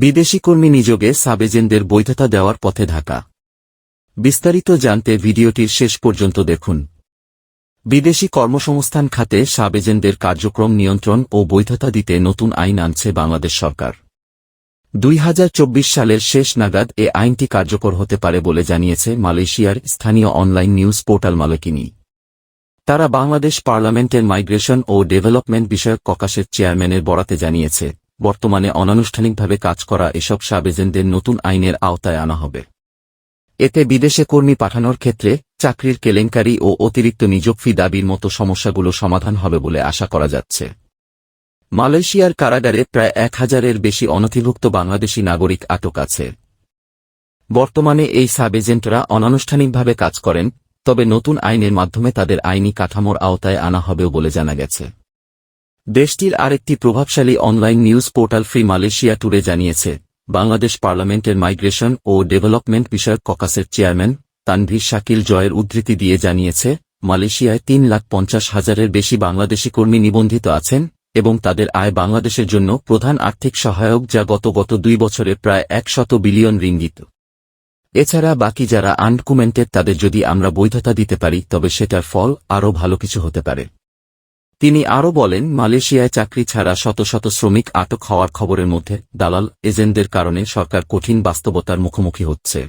বিদেশি কর্মী নিযোগে সাব এজেন্টদের বৈধতা দেওয়ার পথে ঢাকা। বিস্তারিত জানতে ভিডিওটির শেষ পর্যন্ত দেখুন। বিদেশি কর্মসংস্থান খাতে সাব এজেন্টদের কার্যক্রম নিয়ন্ত্রণ ও বৈধতা দিতে নতুন আইন আনছে বাংলাদেশ সরকার। 2024 সালের শেষ নাগাদ এ আইনটি কার্যকর হতে পারে বলে জানিয়েছে মালয়েশিয়ার স্থানীয় অনলাইন নিউজ পোর্টাল মালকিনি। তারা বাংলাদেশ পার্লামেন্টের মাইগ্রেশন ও ডেভেলপমেন্ট বিষয়ক ককাসের চেয়ারম্যানের বরাতে জানিয়েছে, বর্তমানে অনানুষ্ঠানিকভাবে কাজ করা এসব সাব এজেন্টদের নতুন আইনের আওতায় আনা হবে। এতে বিদেশে কর্মী পাঠানোর ক্ষেত্রে চাকরির কেলেঙ্কারি ও অতিরিক্ত নিযোগ ফি দাবির মতো সমস্যাগুলো সমাধান হবে বলে আশা করা যাচ্ছে। মালয়েশিয়ার কারাগারে প্রায় 1000-এর বেশি অনথিভুক্ত বাংলাদেশি নাগরিক আটক আছে। বর্তমানে এই সাব এজেন্টরা অনানুষ্ঠানিকভাবে কাজ করেন, তবে নতুন আইনের মাধ্যমে তাদের আইনি কাঠামোর আওতায় আনা হবেও বলে জানা গেছে। দেশটির আরেকটি প্রভাবশালী online news portal free Malaysia today জানিয়েছে, বাংলাদেশ পার্লামেন্টের মাইগ্রেশন ও ডেভেলপমেন্ট বিষয়ক ককাসের চেয়ারম্যান তানভীর শাকিল জয়ের উদ্ধৃতি দিয়ে জানিয়েছে, মালয়েশিয়ায় 3,50,000-এর বেশি বাংলাদেশি কর্মী নিবন্ধিত আছেন এবং তাদের আয় বাংলাদেশের জন্য প্রধান আর্থিক সহায়ক, যা গত 2 বছরে প্রায় 100 বিলিয়ন রিঙ্গিত। এছাড়া বাকি যারা আনডকুমেন্টেড তাদের যদি আমরা বৈধতা দিতে পারি তবে সেটার ফল আরও ভালো কিছু হতে পারে। তিনি আরও বলেন, মালয়েশিয়ায় চাকরি ছাড়া শত শত শ্রমিক আটক হওয়ার খবরের মধ্যে দালাল এজেন্টদের কারণে সরকার কঠিন বাস্তবতার মুখোমুখি হচ্ছে।